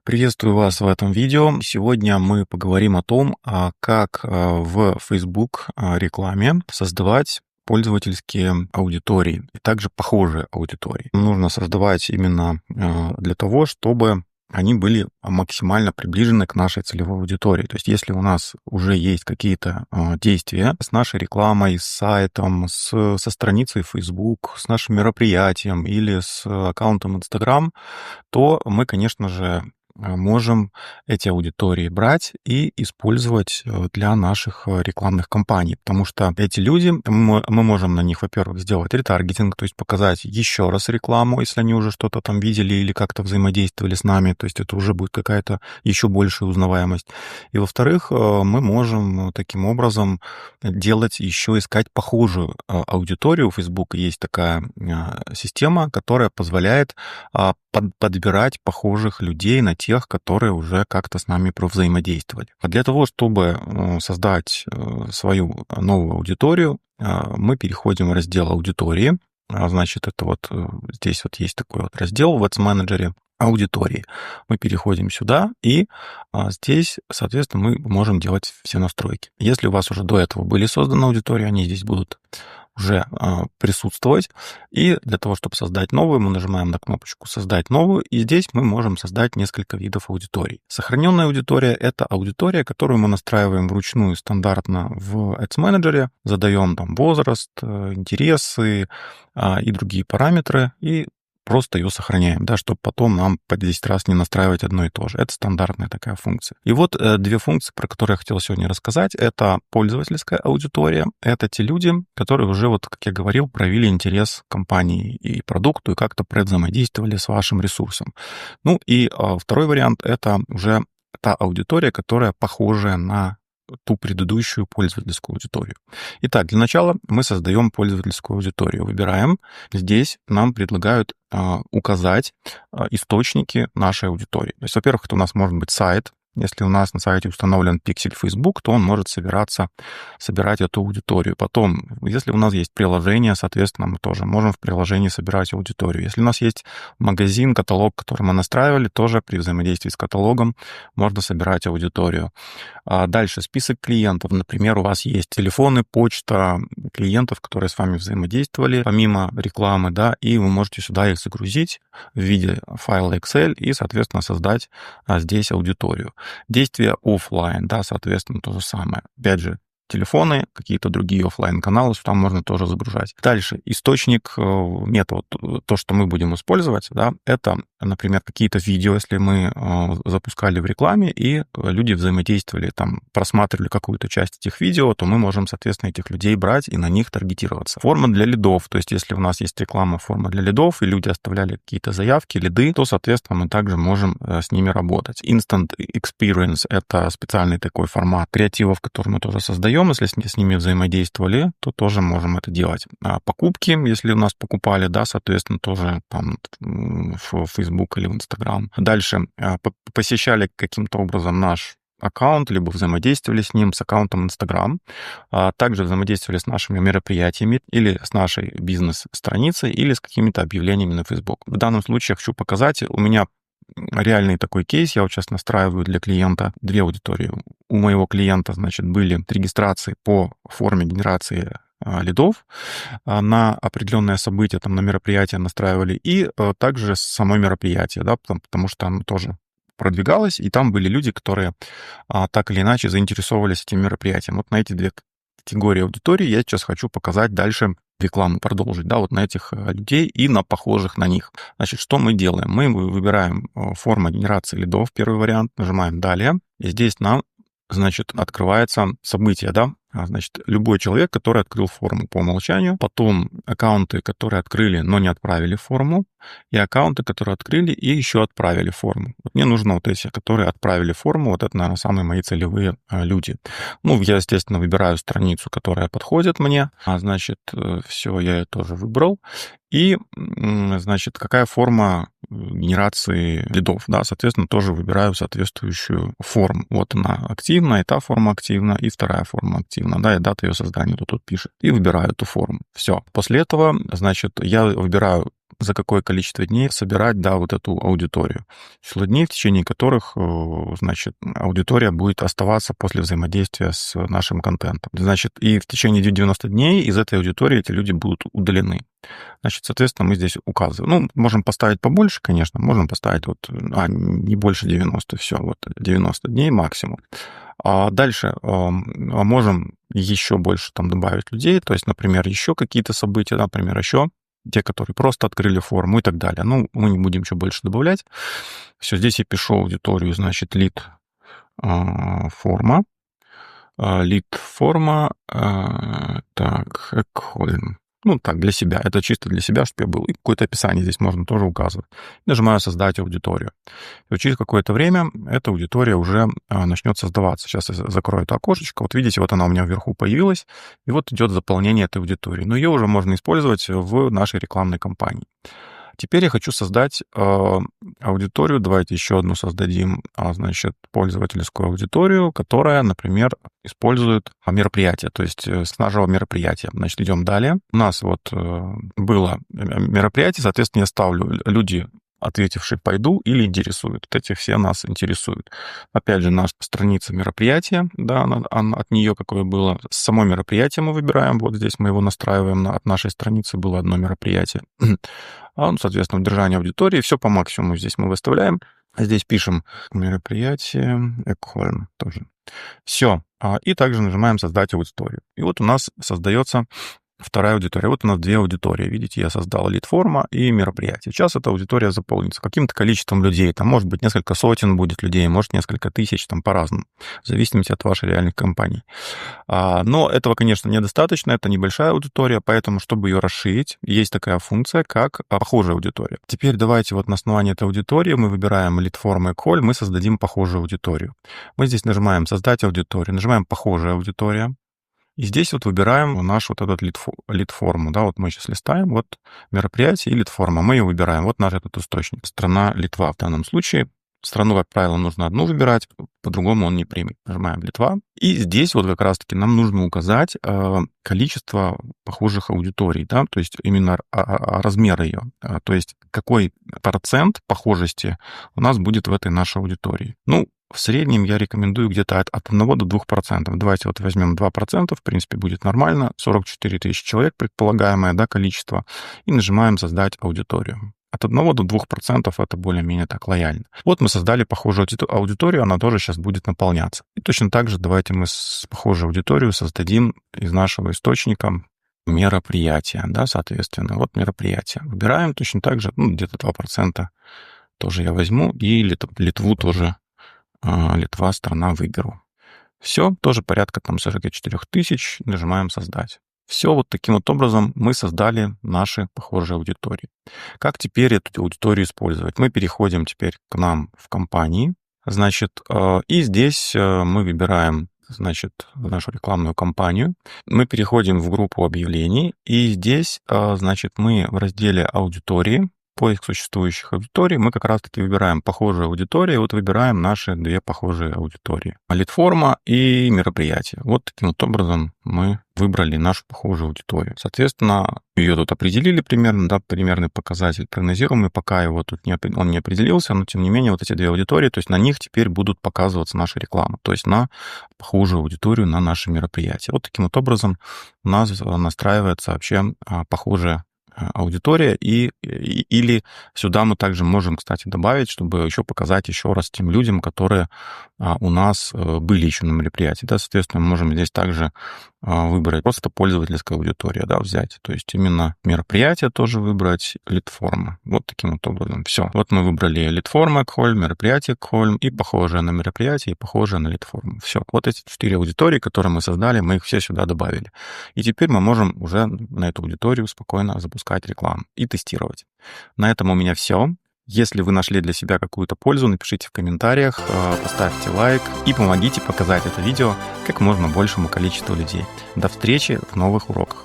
Приветствую вас в этом видео. Сегодня мы поговорим о том, как в Facebook рекламе создавать пользовательские аудитории и также похожие аудитории. Нужно создавать именно для того, чтобы они были максимально приближены к нашей целевой аудитории. То есть если у нас уже есть какие-то действия с нашей рекламой, с сайтом, со страницей Facebook, с нашим мероприятием или с аккаунтом Instagram, то мы, конечно же, можем эти аудитории брать и использовать для наших рекламных кампаний, потому что эти люди, мы можем на них, во-первых, сделать ретаргетинг, то есть показать еще раз рекламу, если они уже что-то там видели или как-то взаимодействовали с нами, то есть это уже будет какая-то еще большая узнаваемость. И, во-вторых, мы можем таким образом делать еще, искать похожую аудиторию. У Facebook есть такая система, которая позволяет подбирать похожих людей на тех, которые уже как-то с нами взаимодействовали. А для того, чтобы создать свою новую аудиторию, мы переходим в раздел «Аудитории». Значит, это вот здесь вот есть такой вот раздел в Ads Manager «Аудитории». Мы переходим сюда, и здесь, соответственно, мы можем делать все настройки. Если у вас уже до этого были созданы аудитории, они здесь будут уже присутствовать. И для того, чтобы создать новую, мы нажимаем на кнопочку «Создать новую», и здесь мы можем создать несколько видов аудиторий. Сохраненная аудитория — это аудитория, которую мы настраиваем вручную стандартно в Ads Manager, задаем там возраст, интересы и другие параметры, и просто ее сохраняем, да, чтобы потом нам по 10 раз не настраивать одно и то же. Это стандартная такая функция. И вот две функции, про которые я хотел сегодня рассказать. Это пользовательская аудитория. Это те люди, которые уже, вот, как я говорил, проявили интерес к компании и продукту, и как-то предвзаимодействовали с вашим ресурсом. Ну и второй вариант — это уже та аудитория, которая похожая на ту предыдущую пользовательскую аудиторию. Итак, для начала мы создаем пользовательскую аудиторию. Выбираем. Здесь нам предлагают указать источники нашей аудитории. То есть, во-первых, это у нас может быть сайт. Если у нас на сайте установлен пиксель Facebook, то он может собирать эту аудиторию. Потом, если у нас есть приложение, соответственно, мы тоже можем в приложении собирать аудиторию. Если у нас есть магазин, каталог, который мы настраивали, тоже при взаимодействии с каталогом можно собирать аудиторию. Дальше список клиентов. Например, у вас есть телефоны, почта клиентов, которые с вами взаимодействовали, помимо рекламы, да, и вы можете сюда их загрузить в виде файла Excel и, соответственно, создать здесь аудиторию. Действия офлайн, да, соответственно, то же самое. Опять же, телефоны, какие-то другие офлайн-каналы, там можно тоже загружать. Дальше, источник, метод, то, что мы будем использовать, да, это, например, какие-то видео, если мы запускали в рекламе, и люди взаимодействовали, там, просматривали какую-то часть этих видео, то мы можем, соответственно, этих людей брать и на них таргетироваться. Форма для лидов, то есть если у нас есть реклама, форма для лидов, и люди оставляли какие-то заявки, лиды, то, соответственно, мы также можем с ними работать. Instant Experience — это специальный такой формат креативов, который мы тоже создаем. Если с ними взаимодействовали, то тоже можем это делать. Покупки, если у нас покупали, да, соответственно, тоже там в Facebook или в Instagram. Дальше посещали каким-то образом наш аккаунт, либо взаимодействовали с ним, с аккаунтом Instagram, также взаимодействовали с нашими мероприятиями или с нашей бизнес-страницей, или с какими-то объявлениями на Facebook. В данном случае я хочу показать, у меня реальный такой кейс. Я вот сейчас настраиваю для клиента две аудитории. У моего клиента, значит, были регистрации по форме генерации лидов на определенное событие, там на мероприятие настраивали, и также само мероприятие, да, потому что там тоже продвигалось, и там были люди, которые так или иначе заинтересовывались этим мероприятием. Вот на эти две категории аудитории я сейчас хочу показать дальше рекламу, продолжить, да, вот на этих людей и на похожих на них. Значит, что мы делаем? Мы выбираем форма генерации лидов, первый вариант, нажимаем «Далее», и здесь нам, значит, открывается событие, да, значит, любой человек, который открыл форму по умолчанию, потом аккаунты, которые открыли, но не отправили форму, и аккаунты, которые открыли и еще отправили форму. Вот мне нужно вот эти, которые отправили форму, вот это, наверное, самые мои целевые люди. Ну, я, естественно, выбираю страницу, которая подходит мне, значит, все, я ее тоже выбрал. И, значит, какая форма генерации лидов, да, соответственно, тоже выбираю соответствующую форму. Вот она активна, и та форма активна, и вторая форма активна, да, и дата ее создания тут пишет. И выбираю эту форму. Все. После этого, значит, я выбираю за какое количество дней собирать, да, вот эту аудиторию. Число дней, в течение которых, значит, аудитория будет оставаться после взаимодействия с нашим контентом. Значит, и в течение 90 дней из этой аудитории эти люди будут удалены. Значит, соответственно, мы здесь указываем. Ну, можем поставить побольше, конечно, можем поставить вот, не больше 90, все, вот 90 дней максимум. А дальше можем еще больше там добавить людей, то есть, например, еще какие-то события, например, еще те, которые просто открыли форму и так далее. Ну, мы не будем еще больше добавлять. Все, здесь я пишу аудиторию, значит, лид форма. Лид форма, так, Экхольм. Ну, так, для себя. Это чисто для себя, чтобы я был. И какое-то описание здесь можно тоже указывать. Нажимаю «Создать аудиторию». И вот через какое-то время эта аудитория уже начнет создаваться. Сейчас я закрою это окошечко. Вот видите, вот она у меня вверху появилась. И вот идет заполнение этой аудитории. Но ее уже можно использовать в нашей рекламной кампании. Теперь я хочу создать аудиторию. Давайте еще одну создадим, значит, пользовательскую аудиторию, которая, например, использует мероприятие, то есть с нашего мероприятия. Значит, идем далее. У нас вот было мероприятие, соответственно, я ставлю люди, ответившие «пойду» или «интересуют». Вот эти все нас интересуют. Опять же, наша страница мероприятия, да, от нее какое было. Само мероприятие мы выбираем, вот здесь мы его настраиваем, от нашей страницы было одно мероприятие. Ну, соответственно, удержание аудитории, все по максимуму здесь мы выставляем. Здесь пишем мероприятие, Экхольм тоже. Все. И также нажимаем «Создать аудиторию». И вот у нас создается вторая аудитория. Вот у нас две аудитории. Видите, я создал лид-форма и мероприятие. Сейчас эта аудитория заполнится каким-то количеством людей. Там может быть несколько сотен будет людей, может несколько тысяч, там по-разному, в зависимости от вашей реальной компании. Но этого, конечно, недостаточно. Это небольшая аудитория, поэтому, чтобы ее расширить, есть такая функция, как похожая аудитория. Теперь давайте вот на основании этой аудитории мы выбираем лид-форму и коль, мы создадим похожую аудиторию. Мы здесь нажимаем «Создать аудиторию», нажимаем «Похожая аудитория». И здесь вот выбираем наш вот этот лид-форму, да, вот мы сейчас листаем, вот мероприятие и лид-форма, мы ее выбираем, вот наш этот источник, страна Литва в данном случае. Страну, как правило, нужно одну выбирать, по-другому он не примет. Нажимаем Литва. И здесь вот как раз-таки нам нужно указать количество похожих аудиторий, да, то есть именно размер ее, то есть какой процент похожести у нас будет в этой нашей аудитории. Ну, в среднем я рекомендую где-то от 1 до 2%. Давайте вот возьмем 2%, в принципе, будет нормально. 44 тысячи человек, предполагаемое, да, количество. И нажимаем «Создать аудиторию». От 1 до 2% это более-менее так лояльно. Вот мы создали похожую аудиторию, она тоже сейчас будет наполняться. И точно так же давайте мы с похожей аудиторией создадим из нашего источника мероприятия, да, соответственно. Вот мероприятие. Выбираем точно так же, ну, где-то 2% тоже я возьму. И Литву тоже, Литва, страна, выберу. Все, тоже порядка там 44 тысяч. Нажимаем «Создать». Все, вот таким вот образом мы создали наши похожие аудитории. Как теперь эту аудиторию использовать? Мы переходим теперь к нам в компании, значит, и здесь мы выбираем, значит, нашу рекламную кампанию. Мы переходим в группу объявлений, и здесь, значит, мы в разделе «Аудитории», поиск существующих аудиторий, мы как раз-таки выбираем похожие аудитории, вот выбираем наши две похожие аудитории. Лид-форма и мероприятие. Вот таким вот образом мы выбрали нашу похожую аудиторию. Соответственно, ее тут определили примерно, да, примерный показатель прогнозируемый, пока его тут он не определился, но тем не менее вот эти две аудитории, то есть на них теперь будут показываться наши рекламы, то есть на похожую аудиторию, на наши мероприятия. Вот таким вот образом у нас настраивается вообще похожая аудитория, или сюда мы также можем, кстати, добавить, чтобы еще показать еще раз тем людям, которые у нас были еще на мероприятии. Да, соответственно, мы можем здесь также выбрать просто пользовательская аудитория, да, взять. То есть именно мероприятие тоже выбрать, лид-форма. Вот таким вот образом. Все. Вот мы выбрали лид-форма Экхольм, мероприятие Экхольм и похожее на мероприятие, и похожее на лид-форму. Все. Вот эти 4 аудитории, которые мы создали, мы их все сюда добавили. И теперь мы можем уже на эту аудиторию спокойно запускать рекламу и тестировать. На этом у меня все. Если вы нашли для себя какую-то пользу, напишите в комментариях, поставьте лайк и помогите показать это видео как можно большему количеству людей. До встречи в новых уроках.